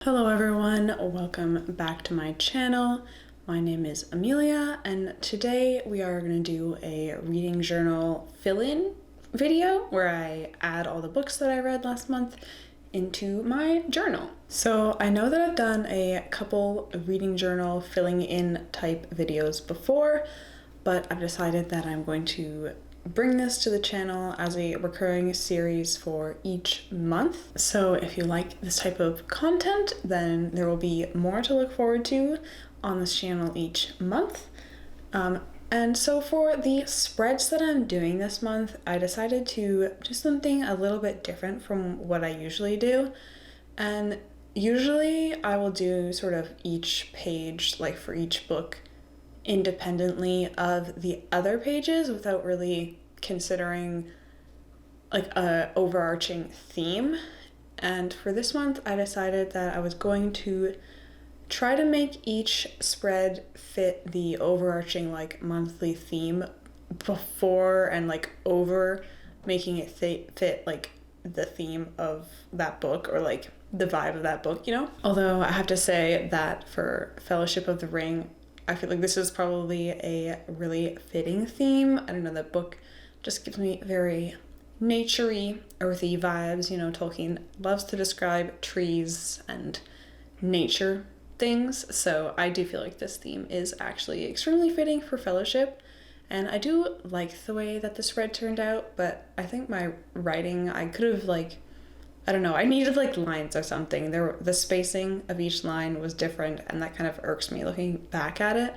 Hello everyone, welcome back to my channel. My name is Amelia and today we are going to do a reading journal fill-in video where I add all the books that I read last month into my journal. So I know that I've done a couple reading journal filling in type videos before, but I've decided that I'm going to bring this to the channel as a recurring series for each month. So if you like this type of content, then there will be more to look forward to on this channel each month. And so for the spreads that I'm doing this month, I decided to do something a little bit different from what I usually do. And usually I will do sort of each page, like for each book, independently of the other pages without really considering like a overarching theme. And for this month I decided that I was going to try to make each spread fit the overarching like monthly theme before and like over making it fit like the theme of that book or like the vibe of that book, you know? Although I have to say that for Fellowship of the Ring, I feel like this is probably a really fitting theme. I don't know, that book just gives me very naturey, earthy vibes. You know, Tolkien loves to describe trees and nature things, so I do feel like this theme is actually extremely fitting for Fellowship. And I do like the way that the spread turned out, but I think my writing, I could have like, I don't know, I needed like lines or something. The spacing of each line was different, and that kind of irks me looking back at it.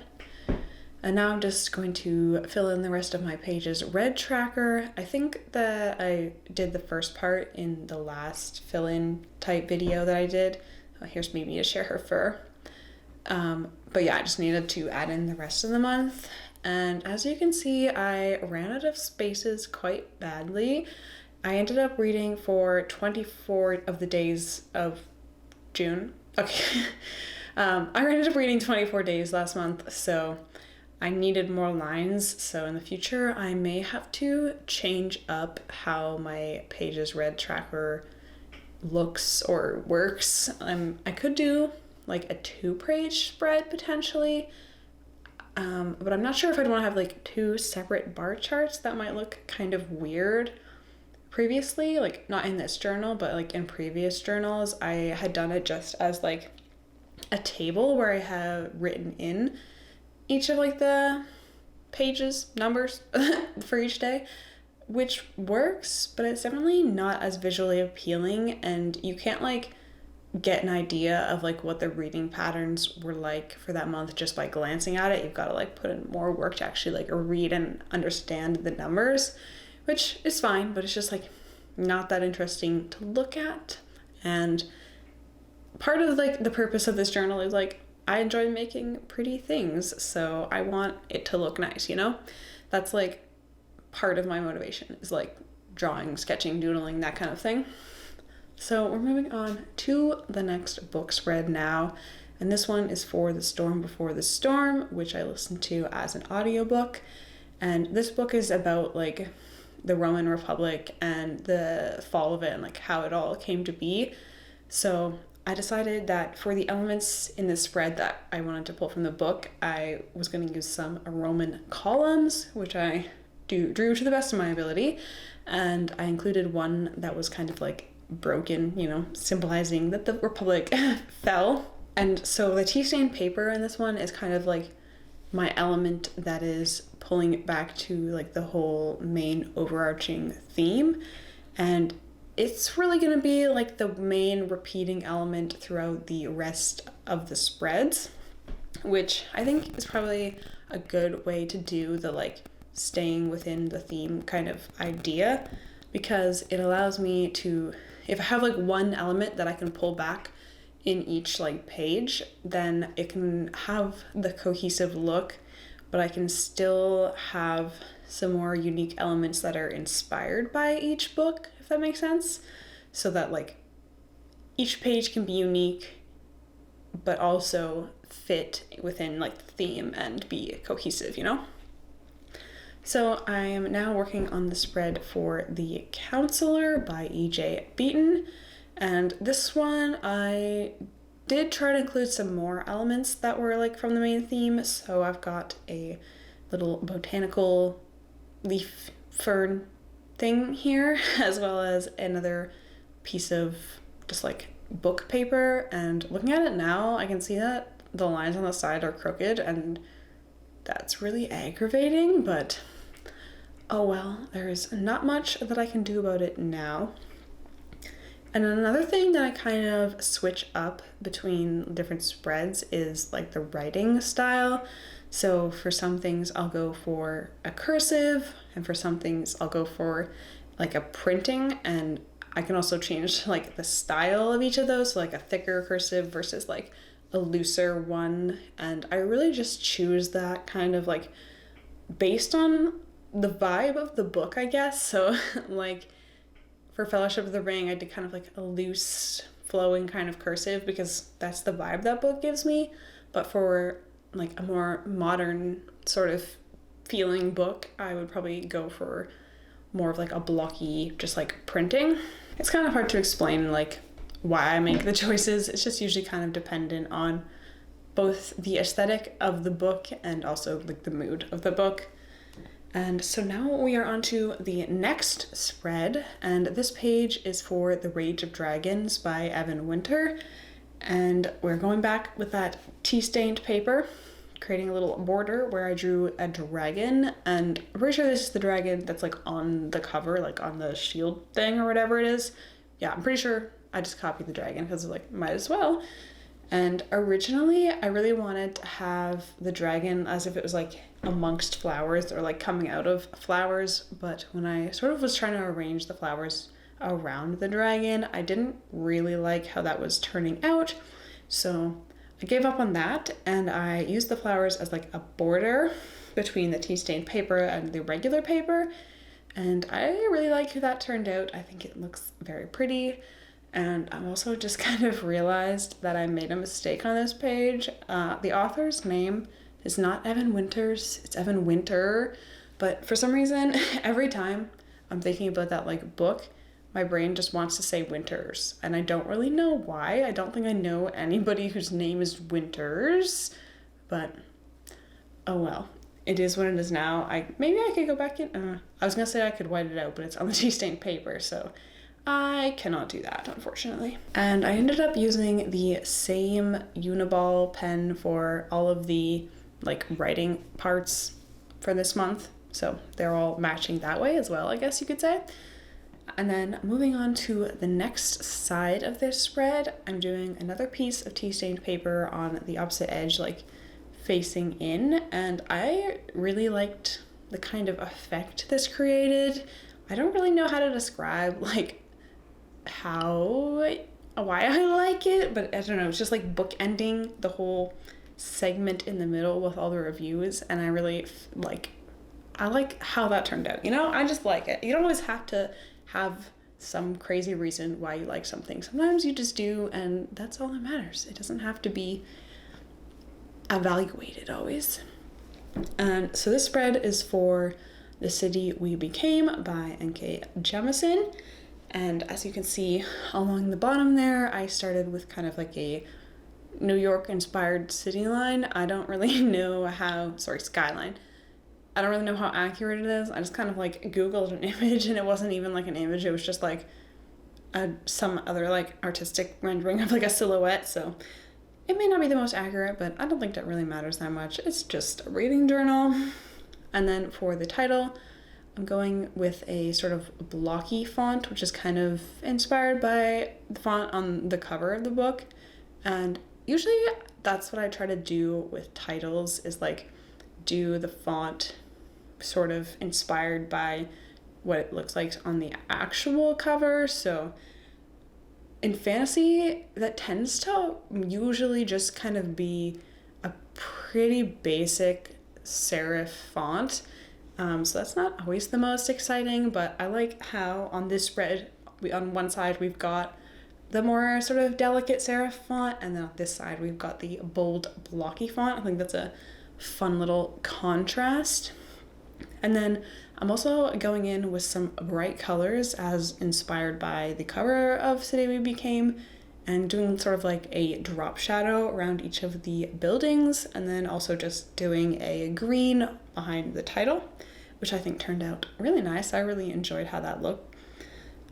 And now I'm just going to fill in the rest of my pages. Read tracker, I think that I did the first part in the last fill-in type video that I did. Oh, here's Mimi to share her fur. But yeah, I just needed to add in the rest of the month. And as you can see, I ran out of spaces quite badly. I ended up reading for 24 of the days of June. Okay. I ended up reading 24 days last month, so I needed more lines. So in the future, I may have to change up how my pages read tracker looks or works. I could do like a 2-page spread potentially, but I'm not sure if I'd want to have like 2 separate bar charts. That might look kind of weird. Previously, like not in this journal, but like in previous journals, I had done it just as like a table where I have written in each of like the pages, numbers for each day, which works, but it's definitely not as visually appealing, and you can't like get an idea of like what the reading patterns were like for that month just by glancing at it. You've got to like put in more work to actually like read and understand the numbers, which is fine, but it's just like not that interesting to look at. And part of like the purpose of this journal is like I enjoy making pretty things, so I want it to look nice, you know? That's like part of my motivation is like drawing, sketching, doodling, that kind of thing. So we're moving on to the next book spread now, and this one is for The Storm Before the Storm, which I listened to as an audiobook. And this book is about like the Roman Republic and the fall of it and like how it all came to be. So I decided that for the elements in this spread that I wanted to pull from the book, I was going to use some Roman columns, which I drew to the best of my ability. And I included one that was kind of like broken, you know, symbolizing that the Republic fell. And so the tea stained paper in this one is kind of like my element that is pulling it back to like the whole main overarching theme. And it's really going to be like the main repeating element throughout the rest of the spreads, which I think is probably a good way to do the like staying within the theme kind of idea, because it allows me to, if I have like one element that I can pull back in each like page, then it can have the cohesive look, but I can still have some more unique elements that are inspired by each book, if that makes sense. So that like each page can be unique, but also fit within like the theme and be cohesive, you know? So I am now working on the spread for The Counselor by E.J. Beaton. And this one I did try to include some more elements that were like from the main theme. So I've got a little botanical leaf fern thing here, as well as another piece of just like book paper. And looking at it now, I can see that the lines on the side are crooked, and that's really aggravating, but oh well, there's not much that I can do about it now. And another thing that I kind of switch up between different spreads is like the writing style. So for some things I'll go for a cursive, and for some things I'll go for like a printing, and I can also change like the style of each of those, so like a thicker cursive versus like a looser one. And I really just choose that kind of like based on the vibe of the book, I guess. So like for Fellowship of the Ring, I did kind of like a loose, flowing kind of cursive because that's the vibe that book gives me. But for like a more modern sort of feeling book, I would probably go for more of like a blocky, just like printing. It's kind of hard to explain like why I make the choices. It's just usually kind of dependent on both the aesthetic of the book and also like the mood of the book. And so now we are on to the next spread, and this page is for The Rage of Dragons by Evan Winter. And we're going back with that tea-stained paper, creating a little border where I drew a dragon, and I'm pretty sure this is the dragon that's like on the cover, like on the shield thing or whatever it is. Yeah, I'm pretty sure I just copied the dragon because like might as well. And originally I really wanted to have the dragon as if it was like amongst flowers or like coming out of flowers, but when I sort of was trying to arrange the flowers around the dragon, I didn't really like how that was turning out. So I gave up on that, and I used the flowers as like a border between the tea stained paper and the regular paper. And I really like how that turned out. I think it looks very pretty. And I'm also just kind of realized that I made a mistake on this page. The author's name is not Evan Winters, it's Evan Winter. But for some reason, every time I'm thinking about that like book, my brain just wants to say Winters. And I don't really know why. I don't think I know anybody whose name is Winters. But oh well. It is what it is now. Maybe I could go back in. I was gonna say I could white it out, but it's on the tea stained paper, so I cannot do that, unfortunately. And I ended up using the same Uniball pen for all of the like writing parts for this month. So they're all matching that way as well, I guess you could say. And then moving on to the next side of this spread, I'm doing another piece of tea-stained paper on the opposite edge, like facing in. And I really liked the kind of effect this created. I don't really know how to describe like why I like it, but I don't know, it's just like bookending the whole segment in the middle with all the reviews, and I really I like how that turned out, you know? I just like it. You don't always have to have some crazy reason why you like something. Sometimes you just do, and that's all that matters. It doesn't have to be evaluated always. And so this spread is for The City We Became by N.K. Jemisin. And as you can see along the bottom there, I started with kind of like a New York inspired city line. I don't really know skyline. I don't really know how accurate it is. I just kind of like Googled an image, and it wasn't even like an image. It was just like some other like artistic rendering of like a silhouette. So it may not be the most accurate, but I don't think that really matters that much. It's just a reading journal. And then for the title, I'm going with a sort of blocky font, which is kind of inspired by the font on the cover of the book. And usually that's what I try to do with titles, is like do the font sort of inspired by what it looks like on the actual cover. So in fantasy, that tends to usually just kind of be a pretty basic serif font. So that's not always the most exciting, but I like how on this spread, on one side we've got the more sort of delicate serif font, and then on this side we've got the bold blocky font. I think that's a fun little contrast. And then I'm also going in with some bright colors as inspired by the cover of City We Became, and doing sort of like a drop shadow around each of the buildings, and then also just doing a green behind the title, which I think turned out really nice. I really enjoyed how that looked.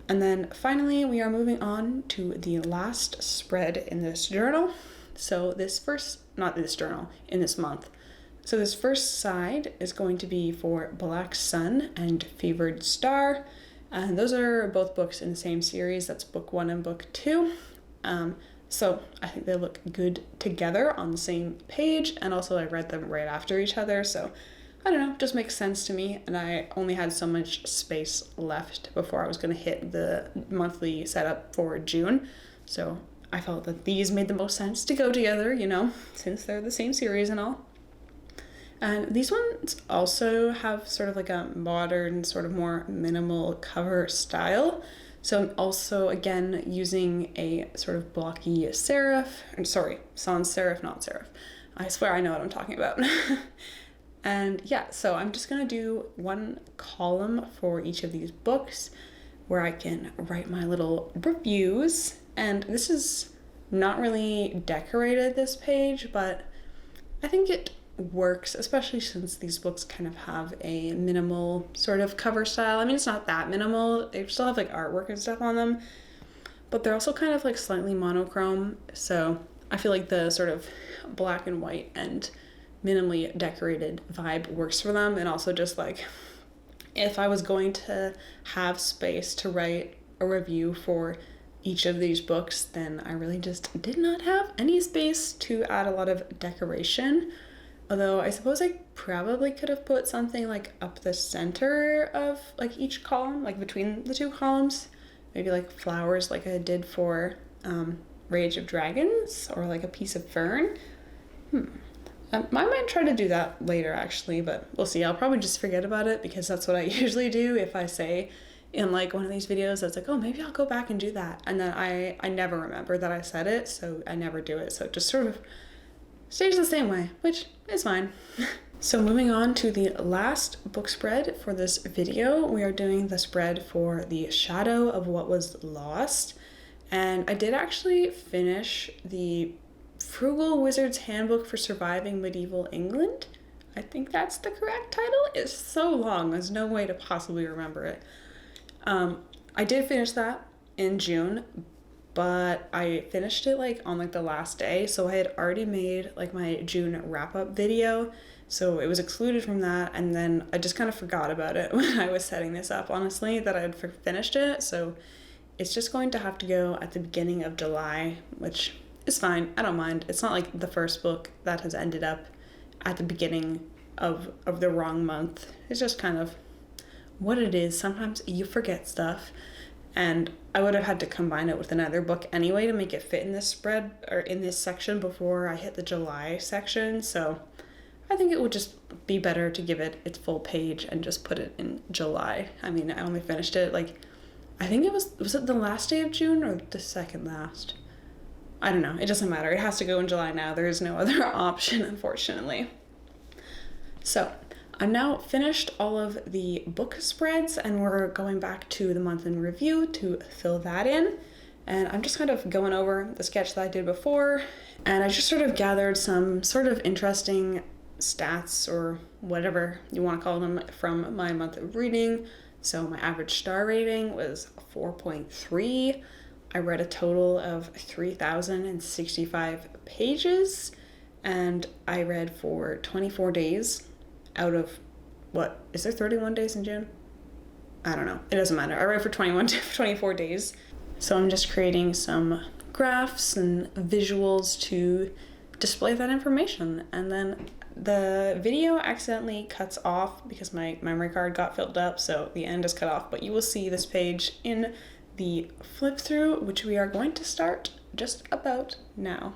And then finally, we are moving on to the last spread in this journal. So in this month. So this first side is going to be for Black Sun and Fevered Star. And those are both books in the same series. That's book 1 and book 2. So I think they look good together on the same page. And also I read them right after each other. So I don't know, just makes sense to me. And I only had so much space left before I was going to hit the monthly setup for June. So I felt that these made the most sense to go together, since they're the same series and all. And these ones also have sort of like a modern, sort of more minimal cover style. So I'm also, again, using a sort of blocky serif. Sans serif, not serif. I swear I know what I'm talking about. And yeah, so I'm just going to do one column for each of these books where I can write my little reviews. And this is not really decorated, this page, but I think it works, especially since these books kind of have a minimal sort of cover style. I mean, it's not that minimal. They still have like artwork and stuff on them, but they're also kind of like slightly monochrome. So I feel like the sort of black and white and minimally decorated vibe works for them. And also just like, if I was going to have space to write a review for each of these books, then I really just did not have any space to add a lot of decoration. Although I suppose I probably could have put something like up the center of like each column, like between the two columns, maybe like flowers like I did for Rage of Dragons, or like a piece of fern. I might try to do that later actually, but we'll see. I'll probably just forget about it because that's what I usually do if I say in like one of these videos, it's like, oh, maybe I'll go back and do that. And then I never remember that I said it, so I never do it. So it just sort of stays the same way, which is fine. So moving on to the last book spread for this video, we are doing the spread for The Shadow of What Was Lost. And I did actually finish the Frugal Wizard's Handbook for Surviving Medieval England. I think that's the correct title. It's so long, there's no way to possibly remember it. I did finish that in June, but I finished it like on like the last day. So I had already made like my June wrap up video. So it was excluded from that. And then I just kind of forgot about it when I was setting this up, honestly, that I had finished it. So it's just going to have to go at the beginning of July, which is fine. I don't mind. It's not like the first book that has ended up at the beginning of the wrong month. It's just kind of what it is. Sometimes you forget stuff, and I would have had to combine it with another book anyway to make it fit in this spread or in this section before I hit the July section. So I think it would just be better to give it its full page and just put it in July. I mean, I only finished it like, I think it was it the last day of June or the second last? I don't know. It doesn't matter. It has to go in July now. There is no other option, unfortunately. So I'm now finished all of the book spreads, and we're going back to the month in review to fill that in. And I'm just kind of going over the sketch that I did before, and I just sort of gathered some sort of interesting stats or whatever you want to call them from my month of reading. So my average star rating was 4.3. I read a total of 3,065 pages, and I read for 24 days out of, what, is there 31 days in June? I don't know. It doesn't matter. I read for 24 days. So I'm just creating some graphs and visuals to display that information. And then the video accidentally cuts off because my memory card got filled up, so the end is cut off. But you will see this page in the flip through, which we are going to start just about now.